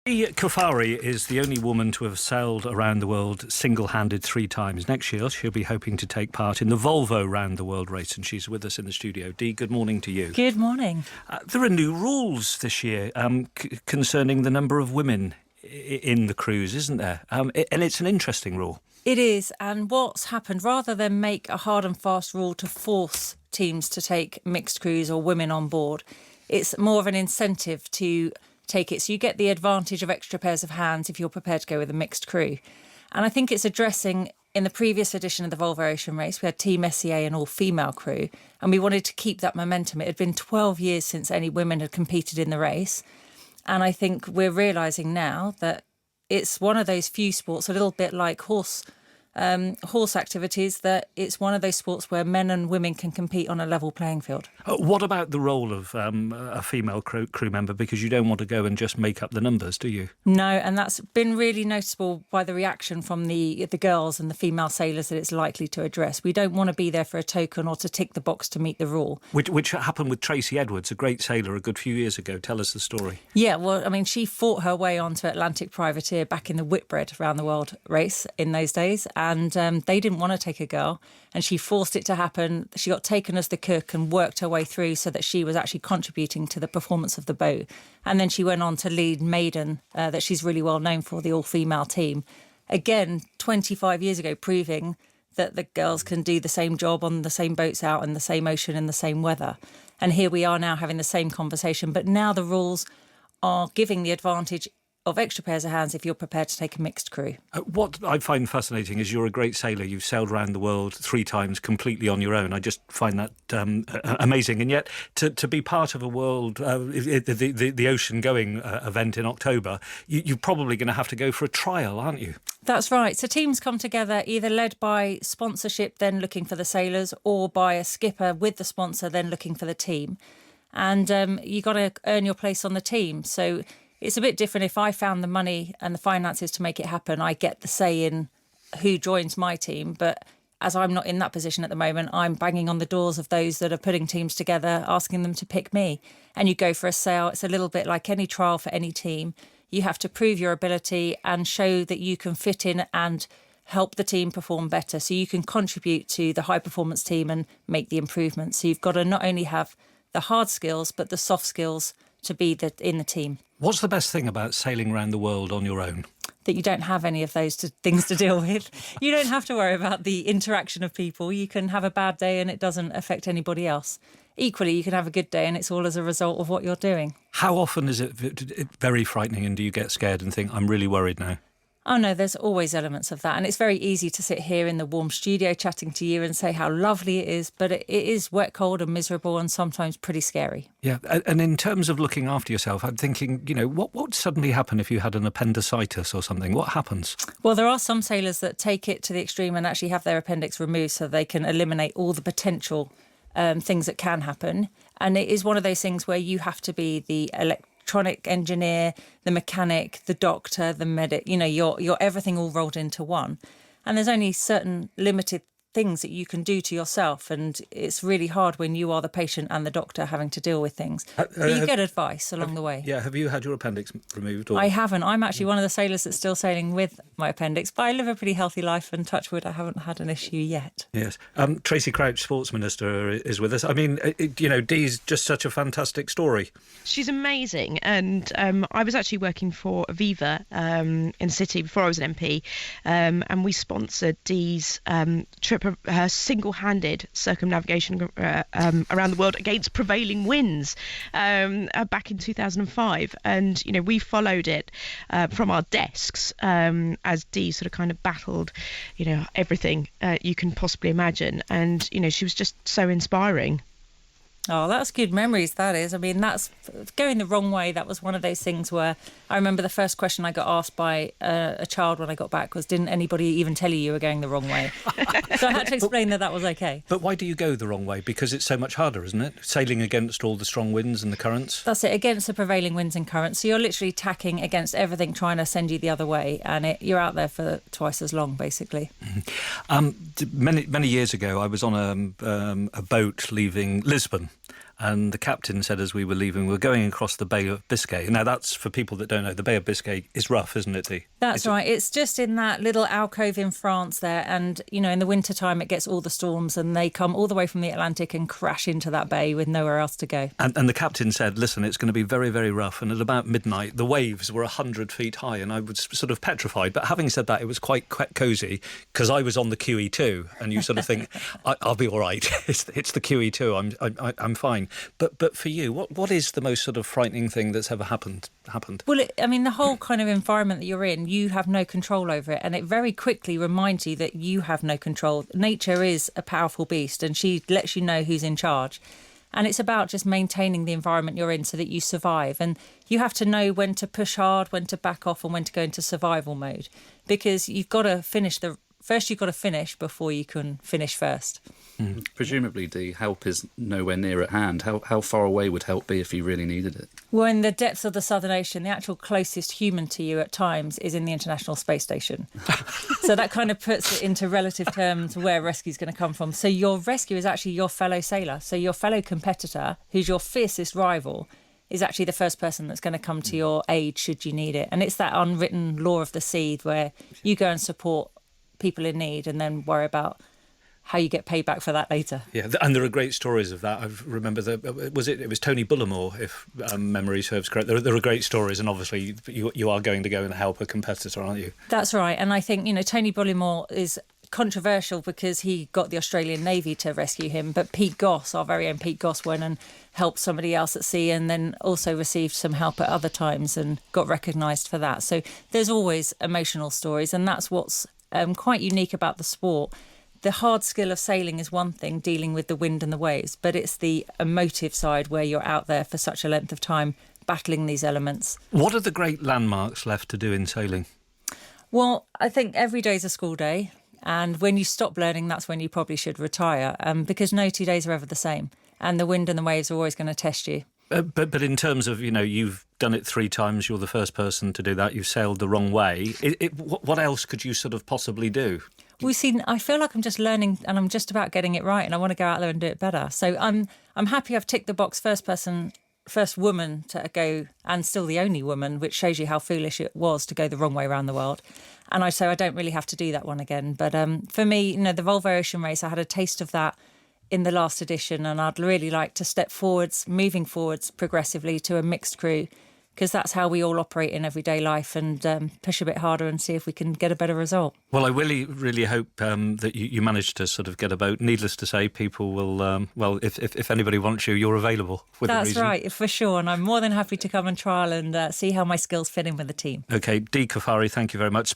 Dee Caffari is the only woman to have sailed around the world single-handed 3 times. Next year, she'll be hoping to take part in the Volvo Round the World race, and she's with us in the studio. Dee, good morning to you. Good morning. There are new rules this year concerning the number of women in the crews, isn't there? And it's an interesting rule. It is, and what's happened, rather than make a hard and fast rule to force teams to take mixed crews or women on board, it's more of an incentive to take it. So you get the advantage of extra pairs of hands if you're prepared to go with a mixed crew. And I think it's addressing, in the previous edition of the Volvo Ocean Race, we had Team SCA and all-female crew, and we wanted to keep that momentum. It had been 12 years since any women had competed in the race. And I think we're realising now that it's one of those few sports, a little bit like horse activities, that it's one of those sports where men and women can compete on a level playing field. What about the role of a female crew member? Because you don't want to go and just make up the numbers, do you? No, and that's been really noticeable by the reaction from the girls and the female sailors that it's likely to address. We don't want to be there for a token or to tick the box to meet the rule. Which happened with Tracy Edwards, a great sailor a good few years ago. Tell us the story. Yeah, well, I mean, she fought her way onto Atlantic Privateer back in the Whitbread Round the World race in those days, and they didn't want to take a girl, and she forced it to happen. She got taken as the cook and worked her way through so that she was actually contributing to the performance of the boat. And then she went on to lead Maiden, that she's really well known for, the all-female team. Again, 25 years ago, proving that the girls can do the same job on the same boats out in the same ocean in the same weather. And here we are now having the same conversation, but now the rules are giving the advantage of extra pairs of hands if you're prepared to take a mixed crew. What I find fascinating is you're a great sailor. You've sailed around the world 3 times completely on your own. I just find that amazing. And yet to be part of a world, the ocean-going event in October, you're probably going to have to go for a trial, aren't you? That's right. So teams come together either led by sponsorship, then looking for the sailors, or by a skipper with the sponsor, then looking for the team. And you got to earn your place on the team. So it's a bit different. If I found the money and the finances to make it happen, I get the say in who joins my team. But as I'm not in that position at the moment, I'm banging on the doors of those that are putting teams together, asking them to pick me. And you go for a sale. It's a little bit like any trial for any team. You have to prove your ability and show that you can fit in and help the team perform better. So you can contribute to the high performance team and make the improvements. So you've got to not only have the hard skills, but the soft skills to be in the team. What's the best thing about sailing around the world on your own? That you don't have any of those things to deal with. You don't have to worry about the interaction of people. You can have a bad day and it doesn't affect anybody else. Equally, you can have a good day and it's all as a result of what you're doing. How often is it very frightening, and do you get scared and think, I'm really worried now? Oh no, there's always elements of that. And it's very easy to sit here in the warm studio chatting to you and say how lovely it is, but it is wet, cold and miserable and sometimes pretty scary. Yeah, and in terms of looking after yourself, I'm thinking, what would suddenly happen if you had an appendicitis or something? What happens? Well, there are some sailors that take it to the extreme and actually have their appendix removed so they can eliminate all the potential things that can happen. And it is one of those things where you have to be the electronic engineer, the mechanic, the doctor, the medic, you're everything all rolled into one. And there's only certain limited things that you can do to yourself, and it's really hard when you are the patient and the doctor having to deal with things. But you get advice along the way. Yeah, have you had your appendix removed? I haven't. I'm actually one of the sailors that's still sailing with my appendix, but I live a pretty healthy life, and touch wood, I haven't had an issue yet. Yes. Tracy Crouch, Sports Minister, is with us. I mean, Dee's just such a fantastic story. She's amazing, and I was actually working for Aviva in City before I was an MP, and we sponsored Dee's trip, her single-handed circumnavigation around the world against prevailing winds back in 2005, and we followed it from our desks as Dee sort of kind of battled everything you can possibly imagine, and she was just so inspiring. Oh, that's good memories, that is. I mean, that's going the wrong way. That was one of those things where I remember the first question I got asked by a child when I got back was, didn't anybody even tell you were going the wrong way? So I had to explain that was okay. But why do you go the wrong way? Because it's so much harder, isn't it? Sailing against all the strong winds and the currents? That's it, against the prevailing winds and currents. So you're literally tacking against everything trying to send you the other way, and you're out there for twice as long, basically. Mm-hmm. Many years ago, I was on a boat leaving Lisbon. and the captain said as we were leaving, we're going across the Bay of Biscay. Now, that's, for people that don't know, the Bay of Biscay is rough, isn't it, Dee? That's right. It's just in that little alcove in France there. And, you know, in the wintertime, it gets all the storms and they come all the way from the Atlantic and crash into that bay with nowhere else to go. And the captain said, listen, it's going to be very, very rough. And at about midnight, the waves were 100 feet high and I was sort of petrified. But having said that, it was quite cosy because I was on the QE2 and you sort of think, I'll be all right. It's the QE2. I'm fine. But for you, what is the most sort of frightening thing that's ever happened? Well, the whole kind of environment that you're in, you have no control over it. And it very quickly reminds you that you have no control. Nature is a powerful beast and she lets you know who's in charge. And it's about just maintaining the environment you're in so that you survive. And you have to know when to push hard, when to back off and when to go into survival mode. Because you've got to finish First, you've got to finish before you can finish first. Mm. Presumably, Dee, help is nowhere near at hand. How far away would help be if you really needed it? Well, in the depths of the Southern Ocean, the actual closest human to you at times is in the International Space Station. So that kind of puts it into relative terms where rescue is going to come from. So your rescue is actually your fellow sailor. So your fellow competitor, who's your fiercest rival, is actually the first person that's going to come to your aid should you need it. And it's that unwritten law of the sea where you go and support people in need and then worry about how you get paid back for that later. Yeah, and there are great stories of that. I remember it was Tony Bullimore, if memory serves correct. There are great stories, and obviously you are going to go and help a competitor, aren't you? That's right, and I think Tony Bullimore is controversial because he got the Australian Navy to rescue him, but Pete Goss, our very own Pete Goss, went and helped somebody else at sea and then also received some help at other times and got recognised for that. So there's always emotional stories, and that's what's quite unique about the sport. The hard skill of sailing is one thing, dealing with the wind and the waves, but it's the emotive side where you're out there for such a length of time battling these elements. What are the great landmarks left to do in sailing? Well, I think every day's a school day, and when you stop learning, that's when you probably should retire, because no 2 days are ever the same, and the wind and the waves are always going to test you. But in terms of, you've done it 3 times, you're the first person to do that, you've sailed the wrong way. What else could you sort of possibly do? Well, see, I feel like I'm just learning and I'm just about getting it right and I want to go out there and do it better. So I'm happy I've ticked the box first woman to go, and still the only woman, which shows you how foolish it was to go the wrong way around the world. And I don't really have to do that one again. But for me, the Volvo Ocean Race, I had a taste of that in the last edition, and I'd really like to step moving forwards progressively to a mixed crew, because that's how we all operate in everyday life, and push a bit harder and see if we can get a better result. Well, I really, really hope that you manage to sort of get a boat. Needless to say, people will, if anybody wants you, you're available. That's right, for sure, and I'm more than happy to come and trial and see how my skills fit in with the team. OK, DeeCaffari, thank you very much.